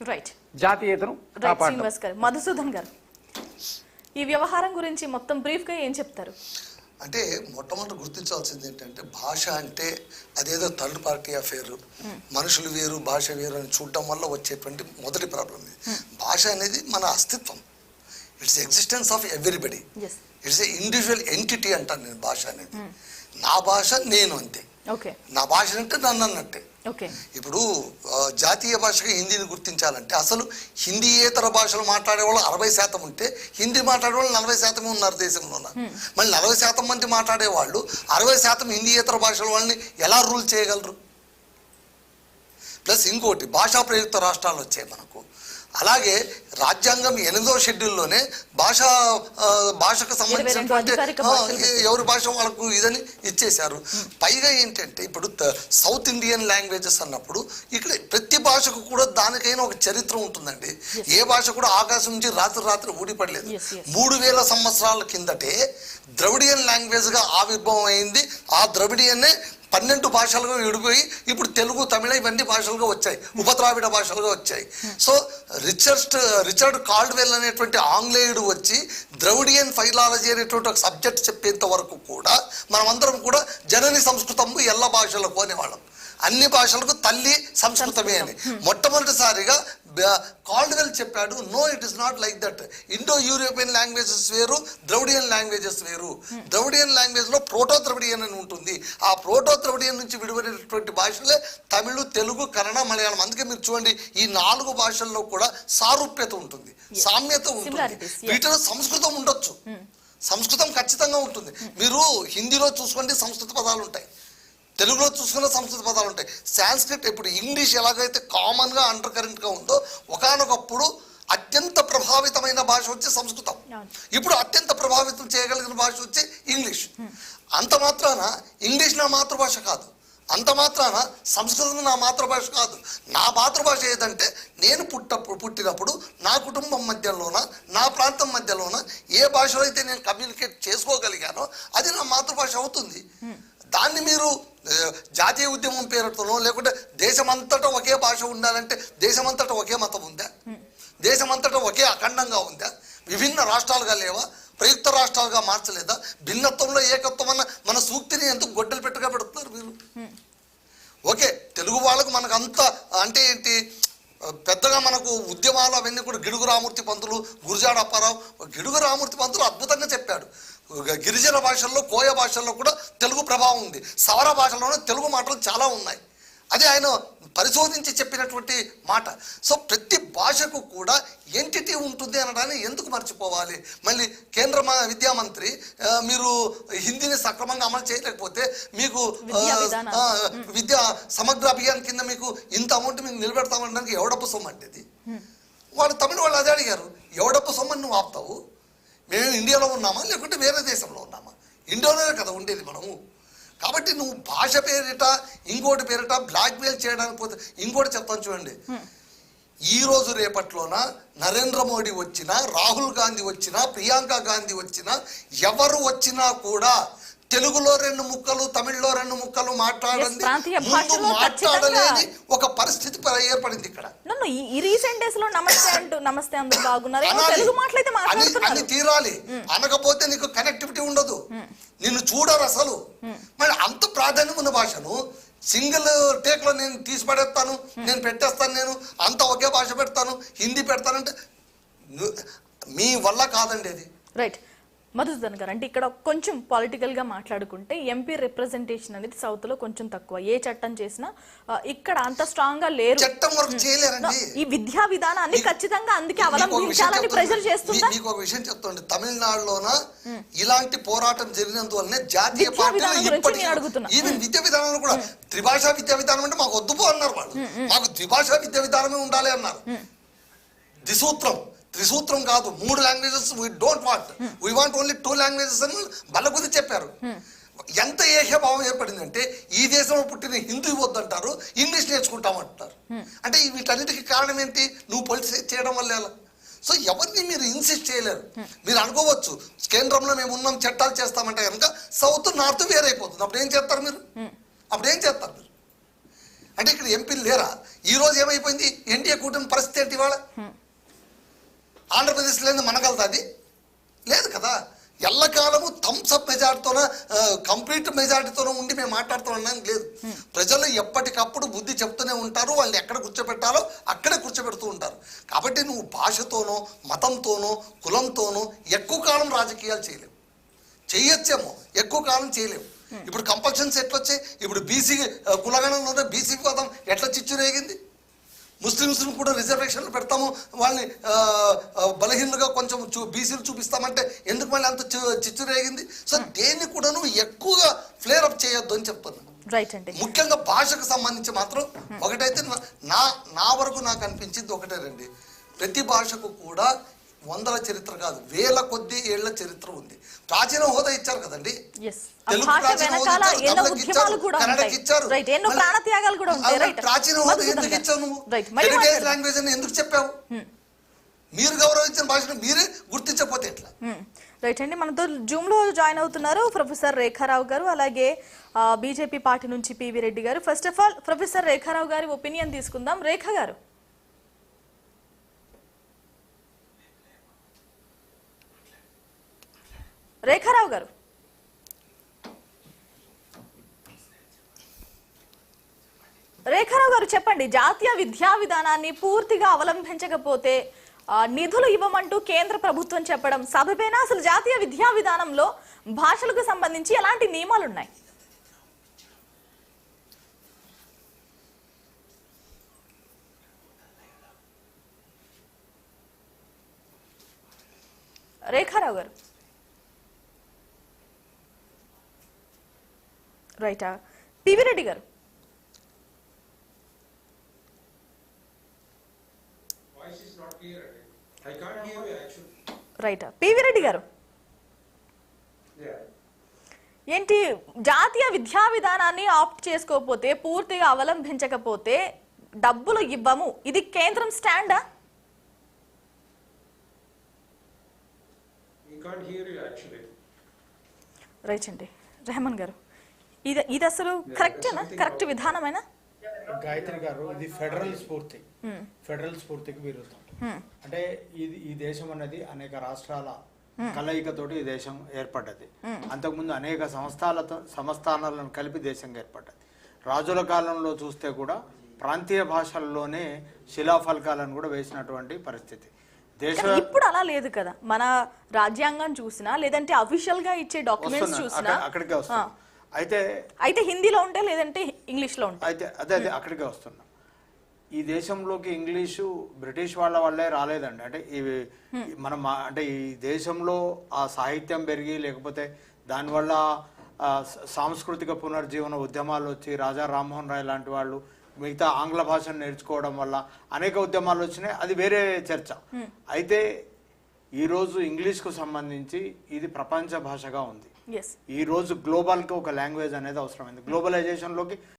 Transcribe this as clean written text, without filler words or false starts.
Right జాతీయతను కాపాడడం. మధుసూదన్ గారు ఈ వ్యవహారం గురించి మొత్తం బ్రీఫ్ గా ఏం చెప్తారు? అంటే మొట్టమొదటి గుర్తించాల్సింది ఏంటంటే భాష అంటే అదేదో థర్డ్ పార్టీ అఫేర్, మనుషులు వేరు భాష వేరు అని చూడటం వల్ల వచ్చేటువంటి మొదటి ప్రాబ్లం ఇది. భాష అనేది మన అస్తిత్వం, it's existence of everybody, it's a individual entity అంటాను నేను. భాష అనేది నా భాష, నేను అంతే. నా భాష అంటే నన్ను అన్నట్టే. ఇప్పుడు జాతీయ భాషగా హిందీని గుర్తించాలంటే అసలు హిందీయేతర భాషలు మాట్లాడే వాళ్ళు 60% ఉంటే హిందీ మాట్లాడే వాళ్ళు 40% ఉన్నారు దేశంలో. మళ్ళీ 40% మంది మాట్లాడే వాళ్ళు 60% హిందీయేతర భాషల వాళ్ళని ఎలా రూల్ చేయగలరు? ప్లస్ ఇంకోటి భాషా ప్రయుక్త రాష్ట్రాలు వచ్చాయి మనకు. అలాగే రాజ్యాంగం 8వ షెడ్యూల్లోనే భాషకు సంబంధించినటువంటి ఎవరి భాష వాళ్ళకు ఇదని ఇచ్చేశారు. పైగా ఏంటంటే ఇప్పుడు సౌత్ ఇండియన్ లాంగ్వేజెస్ అన్నప్పుడు ఇక్కడ ప్రతి భాషకు కూడా దానికైనా ఒక చరిత్ర ఉంటుందండి. ఏ భాష కూడా ఆకాశం నుంచి రాత్రి ఊడిపడలేదు. 3000 సంవత్సరాల కిందటే ద్రవిడియన్ లాంగ్వేజ్గా ఆవిర్భావం అయింది. ఆ ద్రవిడియన్నే 12 భాషలుగా విడిపోయి ఇప్పుడు తెలుగు, తమిళ ఇవన్నీ భాషలుగా వచ్చాయి, ఉపద్రావిడ భాషలుగా వచ్చాయి. సో రిచర్డ్ కాల్డ్వెల్ అనేటువంటి ఆంగ్లేయుడు వచ్చి ద్రవిడియన్ ఫైలాలజీ అనేటువంటి ఒక సబ్జెక్ట్ చెప్పేంత వరకు కూడా మనమందరం కూడా జనని సంస్కృతము ఎల్ల భాషలకు అనేవాళ్ళం. అన్ని భాషలకు తల్లి సంస్కృతమే అని మొట్టమొదటిసారిగా కాల్డ్వెల్ చెప్పాడు. No, it is not like that. Indo European languages వేరు, ద్రవిడియన్ లాంగ్వేజెస్ వేరు. ద్రవిడియన్ లాంగ్వేజ్లో ప్రోటో ద్రవిడియన్ అని ఉంటుంది. ఆ ప్రోటో ద్రవిడియన్ నుంచి విడిపడినటువంటి భాషలే తమిళ, తెలుగు, కన్నడ, మలయాళం. అందుకే మీరు చూడండి, ఈ 4 భాషల్లో కూడా సారూప్యత ఉంటుంది, సామ్యత ఉంటుంది. వీటిలో సంస్కృతం ఉండొచ్చు, సంస్కృతం ఖచ్చితంగా ఉంటుంది. మీరు హిందీలో చూసుకోండి, సంస్కృత పదాలు ఉంటాయి. తెలుగులో చూసుకున్న సంస్కృత పదాలు ఉంటాయి. సాంస్క్రిట్, ఇప్పుడు ఇంగ్లీష్ ఎలాగైతే కామన్గా అండర్ కరెంట్గా ఉందో ఒకనొకప్పుడు అత్యంత ప్రభావితమైన భాష వచ్చి సంస్కృతం. ఇప్పుడు అత్యంత ప్రభావితం చేయగలిగిన భాష వచ్చి ఇంగ్లీష్. అంత మాత్రాన ఇంగ్లీష్ నా మాతృభాష కాదు, అంత మాత్రాన సంస్కృతం నా మాతృభాష కాదు. నా మాతృభాష ఏదంటే నేను పుట్టినప్పుడు నా కుటుంబం మధ్యలోన, నా ప్రాంతం మధ్యలోన ఏ భాషలో అయితే నేను కమ్యూనికేట్ చేసుకోగలిగానో అది నా మాతృభాష అవుతుంది. దాన్ని మీరు జాతీయ ఉద్యమం పేరుతోనో లేకుంటే దేశమంతటా ఒకే భాష ఉండాలంటే దేశమంతటా ఒకే మతం ఉందా? దేశమంతటా ఒకే అఖండంగా ఉందా? విభిన్న రాష్ట్రాలుగా లేవా? ప్రయుక్త రాష్ట్రాలుగా మార్చలేదా? భిన్నత్వంలో ఏకత్వం అన్న మన సూక్తిని ఎందుకు గొడ్డలు పెట్టుగా పెడుతున్నారు మీరు? ఓకే, తెలుగు వాళ్ళకు మనకు అంత అంటే ఏంటి, పెద్దగా మనకు ఉద్యమాలు అవన్నీ కూడా గిడుగు రామూర్తి పంతులు, గురజాడ అప్పారావు, గిడుగు రామూర్తి పంతులు అద్భుతంగా చెప్పాడు. గిరిజన భాషల్లో, కోయ భాషల్లో కూడా తెలుగు ప్రభావం ఉంది. సవర భాషలోనే తెలుగు మాటలు చాలా ఉన్నాయి. అది ఆయన పరిశోధించి చెప్పినటువంటి మాట. సో ప్రతి భాషకు కూడా ఎంటిటీ ఉంటుంది అనడాన్ని ఎందుకు మర్చిపోవాలి? మళ్ళీ కేంద్ర విద్యామంత్రి మీరు హిందీని సక్రమంగా అమలు చేయలేకపోతే మీకు విద్యా సమగ్ర అభియాన్ కింద మీకు ఇంత అమౌంట్ మీకు నిలబెడతామనడానికి ఎవడప్పు సొమ్ము అంటే ఇది? వాళ్ళు తమిళ వాళ్ళు అదే అడిగారు, ఎవడప్పు సొమ్మని నువ్వు ఆపుతావు? మేము ఇండియాలో ఉన్నామా లేకుంటే వేరే దేశంలో ఉన్నామా? ఇండియాలోనే కదా ఉండేది మనము. కాబట్టి నువ్వు భాష పేరిట ఇంకోటి పేరిట బ్లాక్మెయిల్ చేయడానికి పోతే ఇంకోటి చెప్తాను చూడండి. ఈ రోజు రేపట్లోన నరేంద్ర మోడీ వచ్చినా, రాహుల్ గాంధీ వచ్చినా, ప్రియాంక గాంధీ వచ్చినా, ఎవరు వచ్చినా కూడా తెలుగులో 2 ముక్కలు, తమిళ్లో 2 ముక్కలు మాట్లాడలేని ఒక పరిస్థితి ఏర్పడింది ఇక్కడ. అన్ని తీరాలి, అనకపోతే నీకు కనెక్టివిటీ ఉండదు, నిన్ను చూడరు అసలు. మరి అంత ప్రాధాన్యం ఉన్న భాషను సింగిల్ టేక్లో నేను తీసి పడేస్తాను, నేను పెట్టేస్తాను, నేను అంత ఒకే భాష పెడతాను, హిందీ పెడతానంటే మీ వల్ల కాదండి అది. రైట్ మధుసూదన్ గారు, అంటే ఇక్కడ కొంచెం పొలిటికల్ గా మాట్లాడుకుంటే ఎంపీ రిప్రజెంటేషన్ అనేది సౌత్ లో కొంచెం తక్కువ. ఏ చట్టం చేసినా ఇక్కడ అంత స్ట్రాంగ్ గా లేరు. చట్టం వరకు చేయలేరండి. ఈ విద్యా విధానాన్ని ఖచ్చితంగా అందుకే అవలంబించాలని ప్రెషర్ చేస్తుందా? మీకు ఒక విషయం చెప్తాండి, తమిళనాడులోన ఇలాంటి పోరాటం జరిగినందువల్లనే జాతీయ పార్టీలు ఈవెన్ విద్యా విధానంలో కూడా త్రిభాషా విద్యా విధానం అంటే మాకు వద్దుపో అన్నారు వాళ్ళు. మాకు ద్విభాషా విద్యా విధానమే ఉండాలి అన్నారు. త్రిసూత్రం కాదు, 3 languages we don't want, we want only 2 languages అని బలగుది చెప్పారు. ఎంత ఏకభావం ఏర్పడిందంటే ఈ దేశంలో పుట్టిన హిందీ వద్దంటారు, ఇంగ్లీష్ నేర్చుకుంటామంటారు. అంటే వీటన్నిటికీ కారణం ఏంటి? నువ్వు పొలిటిక్స్ చేయడం వల్ల. సో ఎవరిని మీరు ఇన్సిస్ట్ చేయలేరు. మీరు అనుకోవచ్చు కేంద్రంలో మేము ఉన్నాం, చట్టాలు చేస్తామంటే కనుక సౌత్ నార్త్ వేరైపోతుంది. అప్పుడు ఏం చేస్తారు మీరు? అంటే ఇక్కడ ఎంపీలు లేరా? ఈ రోజు ఏమైపోయింది? ఎన్డీఏ కూటమి పరిస్థితి ఏంటి ఇవాళ? ఆంధ్రప్రదేశ్ లేదు మనగలుగుతుంది? లేదు కదా. ఎల్లకాలము థమ్స్అప్ మెజార్టీతోన కంప్లీట్ మెజార్టీతోనూ ఉండి మేము మాట్లాడుతున్నాం లేదు. ప్రజలు ఎప్పటికప్పుడు బుద్ధి చెప్తూనే ఉంటారు. వాళ్ళని ఎక్కడ కూర్చోబెట్టాలో అక్కడే కూర్చోబెడుతూ ఉంటారు. కాబట్టి నువ్వు భాషతోనో మతంతోనో కులంతోనో ఎక్కువ కాలం రాజకీయాలు చేయలేవు. చేయొచ్చేమో, ఎక్కువ కాలం చేయలేవు. ఇప్పుడు కంపల్షన్స్ ఎట్లొచ్చాయి? ఇప్పుడు బీసీ కులగణంలోనే బీసీ పదం ఎట్లా చిచ్చురేగింది? ముస్లిమ్స్ని కూడా రిజర్వేషన్లు పెడతాము, వాళ్ళని బలహీనలుగా కొంచెం బీసీలు చూపిస్తామంటే ఎందుకు మళ్ళీ అంత చిచ్చురేగింది? సో దేన్ని కూడా నువ్వు ఎక్కువగా ఫ్లేర్ అప్ చేయొద్దు అని చెప్తున్నాను. రైట్ అండి. ముఖ్యంగా భాషకు సంబంధించి మాత్రం ఒకటైతే నా వరకు నాకు అనిపించింది ఒకటేనండి, ప్రతి భాషకు కూడా వందల చరిత్ర కాదు, వేల కొద్ది ఏళ్ల చరిత్ర ఉంది. ప్రాచీన హోదా ఇచ్చారు కదండి, తెలుగు ప్రాచీన హోదా ఇచ్చారు, తమిళకి ఇచ్చారు, కన్నడకి ఇచ్చారు. ప్రాచీన హోదా ఎందుకు ఇచ్చావు నువ్వు? హెరిటేజ్ లాంగ్వేజ్ అని ఎందుకు చెప్పావు? మీరు గౌరవించిన భాషను మీరే గుర్తించకపోతే ఎట్లా? రైట్ అండి. మనతో జూమ్ లో జాయిన్ అవుతున్నారు ప్రొఫెసర్ రేఖారావు గారు, అలాగే బీజేపీ పార్టీ నుంచి పివి రెడ్డి గారు. ఫస్ట్ ఆఫ్ ఆల్ ప్రొఫెసర్ రేఖారావు గారి ఒపీనియన్ తీసుకుందాం. రేఖ గారు, రేఖారావు గారు, రేఖారావు గారు చెప్పండి. జాతీయ విద్యా విధానాన్ని పూర్తిగా అవలంబించకపోతే నిధులు ఇవ్వమంటూ కేంద్ర ప్రభుత్వం చెప్పడం సబబేనా? అసలు జాతీయ విద్యా విధానంలో భాషలకు సంబంధించి ఎలాంటి నియమాలు ఉన్నాయి? రేఖారావు గారు రైటా? పివి రెడ్డి గారు, రైటా? పివి రెడ్డి గారు, ఏంటి జాతీయ విద్యా విధానాన్ని ఆప్ట్ చేసుకోకపోతే, పూర్తిగా అవలంబించకపోతే డబ్బులు ఇవ్వము, ఇది కేంద్రం స్టాండా? రైట్ అండి. రెహమాన్ గారు, ఇది అసలు కరెక్టేనా? కరెక్ట్ విధానమేనా? గాయత్రి గారు, ఇది ఫెడరల్ స్ఫూర్తికి విరుద్ధం. అంటే ఈ దేశం అనేది అనేక రాష్ట్రాల కలయికతోటి ఈ దేశం ఏర్పడ్డది. అంతకుముందు అనేక సంస్థానాలను కలిపి దేశంగా ఏర్పడ్డది. రాజుల కాలంలో చూస్తే కూడా ప్రాంతీయ భాషల్లోనే శిలాఫలకాలను కూడా వేసినటువంటి పరిస్థితి. ఇప్పుడు అలా లేదు కదా. మన రాజ్యాంగం చూసినా, లేదంటే అఫీషియల్ గా ఇచ్చే డాక్యుమెంట్స్ చూసినా అక్కడికే వస్తుంది. అయితే హిందీలో ఉంటే, లేదంటే ఇంగ్లీష్ లో ఉంటే, అయితే అదే అక్కడికే వస్తున్నా. ఈ దేశంలోకి ఇంగ్లీషు బ్రిటిష్ వాళ్ళే రాలేదండి. అంటే ఇవి మనం అంటే ఈ దేశంలో ఆ సాహిత్యం పెరిగి, లేకపోతే దానివల్ల సాంస్కృతిక పునర్జీవన ఉద్యమాలు వచ్చి, రాజా రామ్మోహన్ రాయ్ లాంటి వాళ్ళు మిగతా ఆంగ్ల భాషను నేర్చుకోవడం వల్ల అనేక ఉద్యమాలు వచ్చినాయి. అది వేరే చర్చ. అయితే ఈరోజు ఇంగ్లీష్కు సంబంధించి ఇది ప్రపంచ భాషగా ఉంది. ఈ రోజు గ్లోబల్కి ఒక లాంగ్వేజ్ అనేది అవసరమైంది. గ్లోబలైజేషన్లోకి